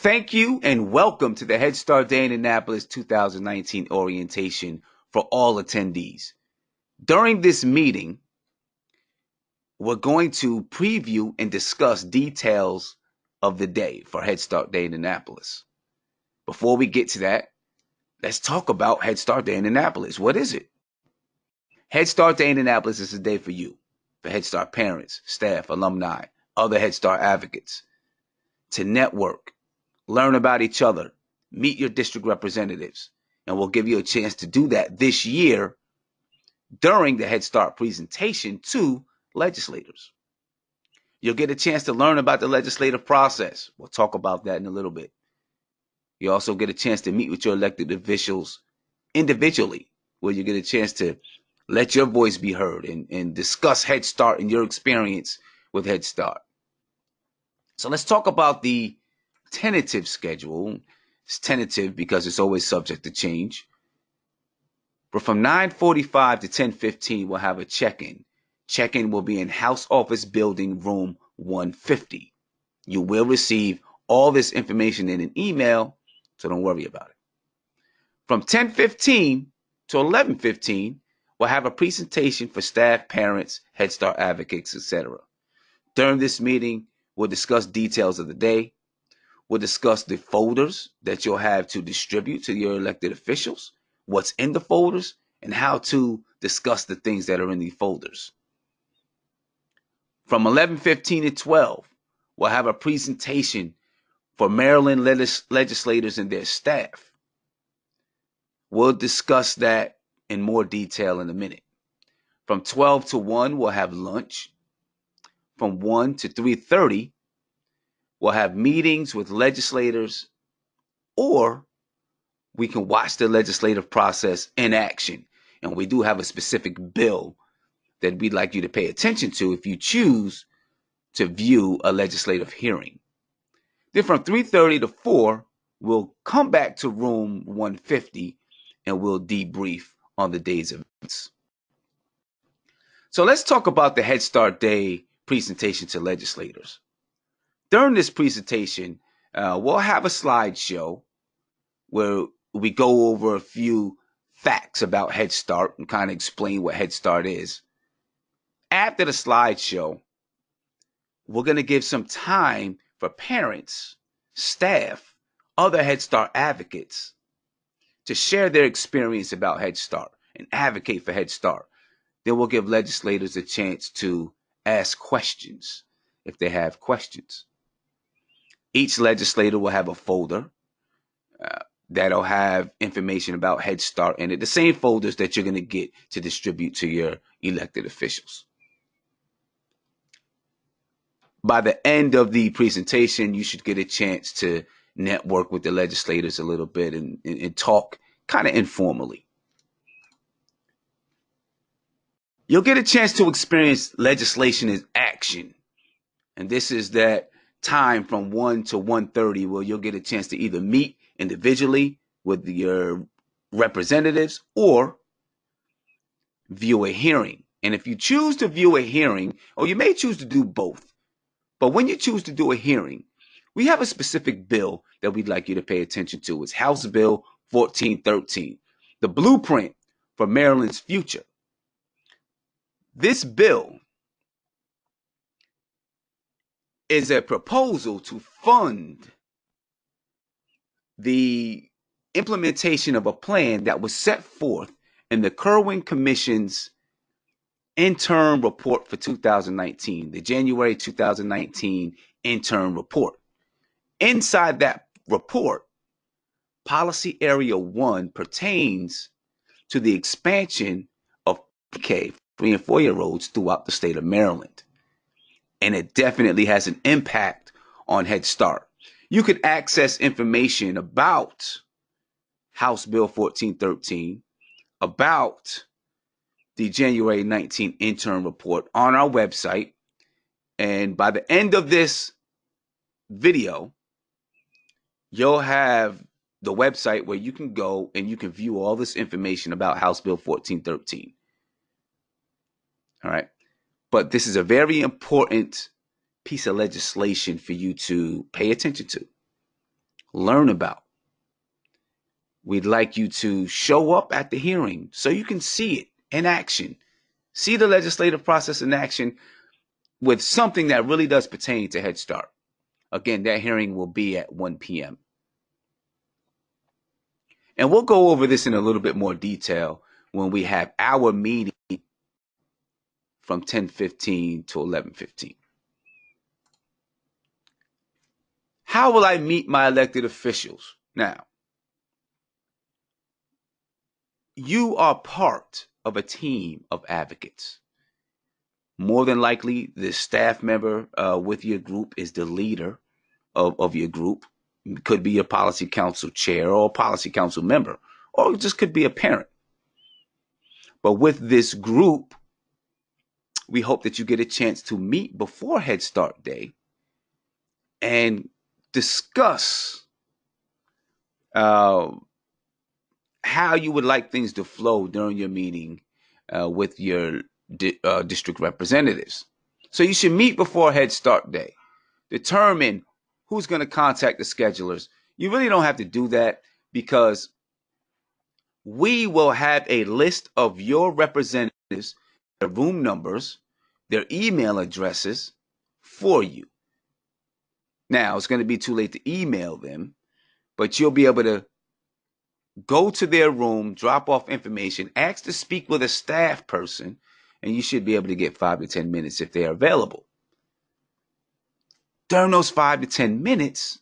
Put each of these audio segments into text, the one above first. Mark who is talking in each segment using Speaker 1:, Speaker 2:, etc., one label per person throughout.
Speaker 1: Thank you and welcome to the Head Start Day in Annapolis 2019 orientation for all attendees. During this meeting, we're going to preview and discuss details of the day for Head Start Day in Annapolis. Before we get to that, let's talk about Head Start Day in Annapolis. What is it? Head Start Day in Annapolis is a day for you, for Head Start parents, staff, alumni, other Head Start advocates, to network, learn about each other, meet your district representatives, and we'll give you a chance to do that this year during the Head Start presentation to legislators. You'll get a chance to learn about the legislative process. We'll talk about that in a little bit. You also get a chance to meet with your elected officials individually, where you get a chance to let your voice be heard and discuss Head Start and your experience with Head Start. So let's talk about the tentative schedule. It's tentative because it's always subject to change. But from 9:45 to 10:15, we'll have a check-in. Check-in will be in House Office Building Room 150. You will receive all this information in an email, so don't worry about it. From 10:15 to 11:15, we'll have a presentation for staff, parents, Head Start advocates, etc. During this meeting, we'll discuss details of the day. We'll discuss the folders that you'll have to distribute to your elected officials, what's in the folders, and how to discuss the things that are in the folders. From 11:15 to 12, we'll have a presentation for Maryland legislators and their staff. We'll discuss that in more detail in a minute. From 12 to 1, we'll have lunch. From 1 to 3:30, we'll have meetings with legislators, or we can watch the legislative process in action. And we do have a specific bill that we'd like you to pay attention to if you choose to view a legislative hearing. Then from 3:30 to 4, we'll come back to room 150 and we'll debrief on the day's events. So let's talk about the Head Start Day presentation to legislators. During this presentation, we'll have a slideshow where we go over a few facts about Head Start and kind of explain what Head Start is. After the slideshow, we're going to give some time for parents, staff, other Head Start advocates to share their experience about Head Start and advocate for Head Start. Then we'll give legislators a chance to ask questions if they have questions. Each legislator will have a folder that'll have information about Head Start in it, the same folders that you're going to get to distribute to your elected officials. By the end of the presentation, you should get a chance to network with the legislators a little bit and talk kind of informally. You'll get a chance to experience legislation in action. And this is that time from 1 to 1:30 where you'll get a chance to either meet individually with your representatives or view a hearing. And if you choose to view a hearing, or you may choose to do both, but when you choose to do a hearing, we have a specific bill that we'd like you to pay attention to. It's House Bill 1413, the blueprint for Maryland's future. This bill is a proposal to fund the implementation of a plan that was set forth in the Kerwin Commission's interim report for 2019, the January 2019 interim report. Inside that report, Policy Area 1 pertains to the expansion of PK, 3 and 4-year-olds throughout the state of Maryland. And it definitely has an impact on Head Start. You can access information about House Bill 1413, about the January 19 interim report on our website. And by the end of this video, you'll have the website where you can go and you can view all this information about House Bill 1413. All right. But this is a very important piece of legislation for you to pay attention to. learn about. We'd like you to show up at the hearing so you can see it in action, see the legislative process in action with something that really does pertain to Head Start. Again, that hearing will be at 1 p.m. And we'll go over this in a little bit more detail when we have our meeting from 10:15 to 11:15. How will I meet my elected officials? Now, you are part of a team of advocates. More than likely, the staff member with your group is the leader of your group. It could be a policy council chair or a policy council member, or it just could be a parent. But with this group, we hope that you get a chance to meet before Head Start Day and discuss how you would like things to flow during your meeting with your district representatives. So you should meet before Head Start Day. Determine who's going to contact the schedulers. You really don't have to do that because we will have a list of your representatives, their room numbers, their email addresses for you. Now, it's going to be too late to email them, but you'll be able to go to their room, drop off information, ask to speak with a staff person, and you should be able to get 5 to 10 minutes if they are available. During those 5 to 10 minutes,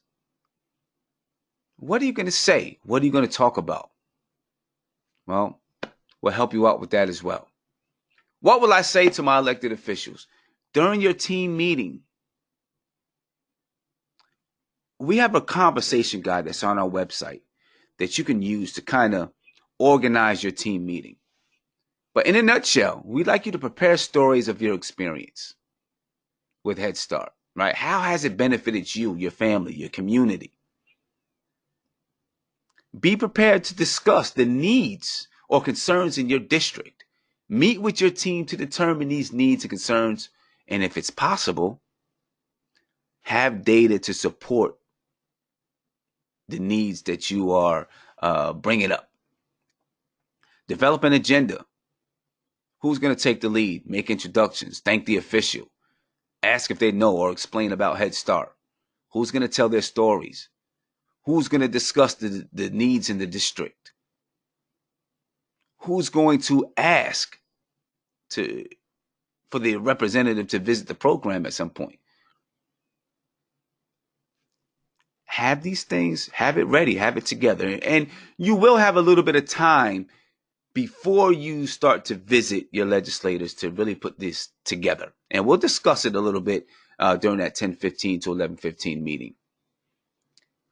Speaker 1: what are you going to say? What are you going to talk about? Well, we'll help you out with that as well. What will I say to my elected officials? During your team meeting, we have a conversation guide that's on our website that you can use to kind of organize your team meeting. But in a nutshell, we'd like you to prepare stories of your experience with Head Start, right? How has it benefited you, your family, your community? Be prepared to discuss the needs or concerns in your district. Meet with your team to determine these needs and concerns, and if it's possible, have data to support the needs that you are bringing up. Develop an agenda. Who's going to take the lead? Make introductions. Thank the official. Ask if they know or explain about Head Start. Who's going to tell their stories? Who's going to discuss the needs in the district? Who's going to ask for the representative to visit the program at some point? Have these things, have it ready, have it together. And you will have a little bit of time before you start to visit your legislators to really put this together. And we'll discuss it a little bit during that 10:15 to 11:15 meeting.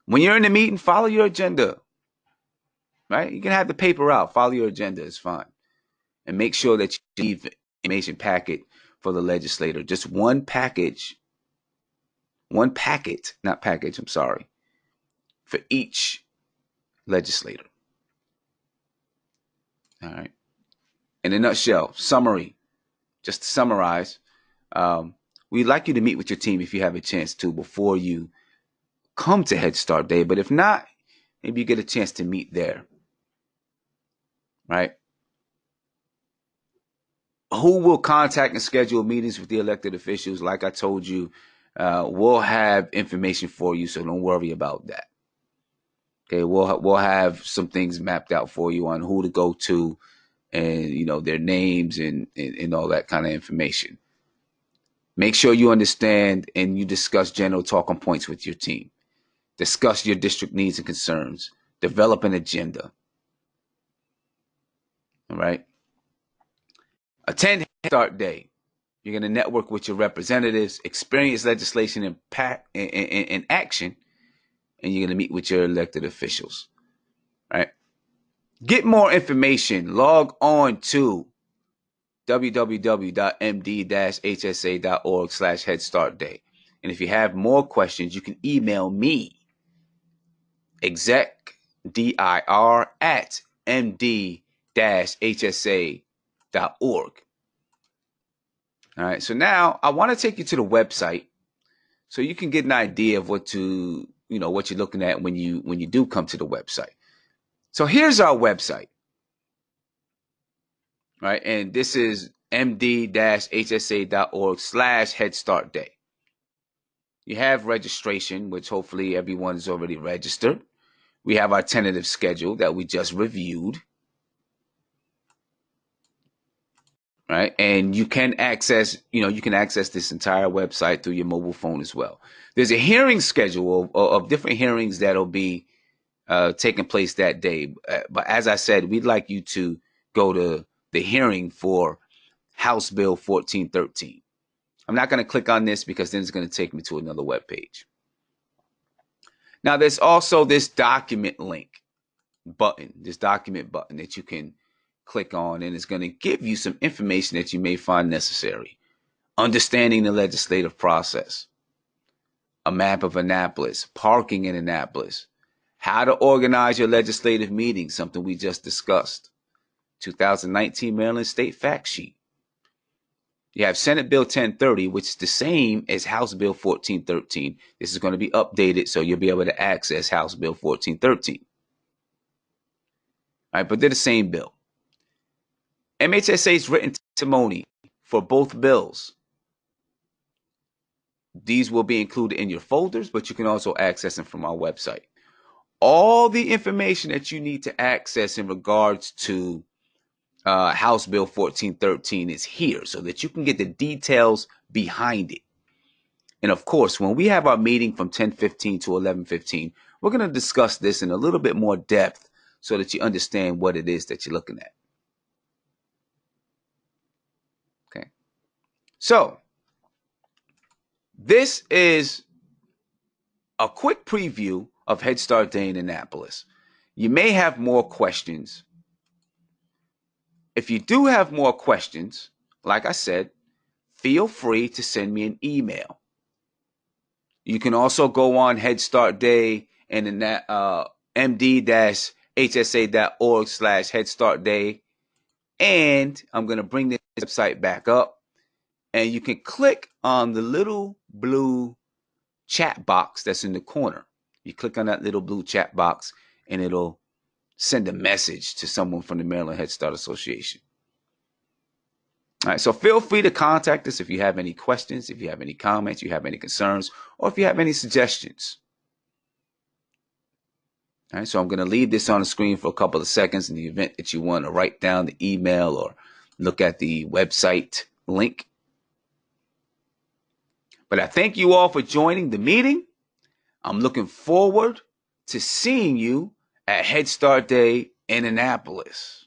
Speaker 1: When you're in the meeting, follow your agenda, right? You can have the paper out, follow your agenda, it's fine. And make sure that you leave information packet for the legislator. Just one packet, not package, I'm sorry, for each legislator. All right. In a nutshell, summary, just to summarize, we'd like you to meet with your team if you have a chance to before you come to Head Start Day. But if not, maybe you get a chance to meet there, right? Who will contact and schedule meetings with the elected officials? Like I told you, we'll have information for you, so don't worry about that. Okay, we'll have some things mapped out for you on who to go to, and their names and all that kind of information. Make sure you understand and you discuss general talking points with your team. Discuss your district needs and concerns. Develop an agenda. All right. Attend Head Start Day. You're going to network with your representatives, experience legislation in action, and you're going to meet with your elected officials. Right. Get more information. Log on to www.md-hsa.org/Head Start Day. And if you have more questions, you can email me, execdir@md-hsa.org. All right, so now I want to take you to the website so you can get an idea of what to what you're looking at when you do come to the website. So here's our website, right? And this is md-hsa.org/Head Start Day. You have registration, which hopefully everyone's already registered. We have our tentative schedule that we just reviewed, right? And you can access this entire website through your mobile phone as well. There's a hearing schedule of different hearings that'll be taking place that day. But as I said, we'd like you to go to the hearing for House Bill 1413. I'm not going to click on this because then it's going to take me to another web page. Now, there's also this document link button, this document button that you can click on, and it's going to give you some information that you may find necessary. Understanding the legislative process, a map of Annapolis, parking in Annapolis, how to organize your legislative meetings, something we just discussed, 2019 Maryland State Fact Sheet. You have Senate Bill 1030, which is the same as House Bill 1413. This is going to be updated, so you'll be able to access House Bill 1413. All right, but they're the same bill. MHSA's written testimony for both bills. These will be included in your folders, but you can also access them from our website. All the information that you need to access in regards to House Bill 1413 is here so that you can get the details behind it. And of course, when we have our meeting from 10:15 to 11:15, we're going to discuss this in a little bit more depth so that you understand what it is that you're looking at. Okay. So this is a quick preview of Head Start Day in Annapolis. You may have more questions. If you do have more questions, like I said, feel free to send me an email. You can also go on Head Start Day and in that md-hsa.org/Head Start Day. And I'm going to bring this website back up. And you can click on the little blue chat box that's in the corner. You click on that little blue chat box and it'll send a message to someone from the Maryland Head Start Association. All right, so feel free to contact us if you have any questions, if you have any comments, you have any concerns, or if you have any suggestions. All right, so I'm going to leave this on the screen for a couple of seconds in the event that you want to write down the email or look at the website link. But I thank you all for joining the meeting. I'm looking forward to seeing you at Head Start Day in Annapolis.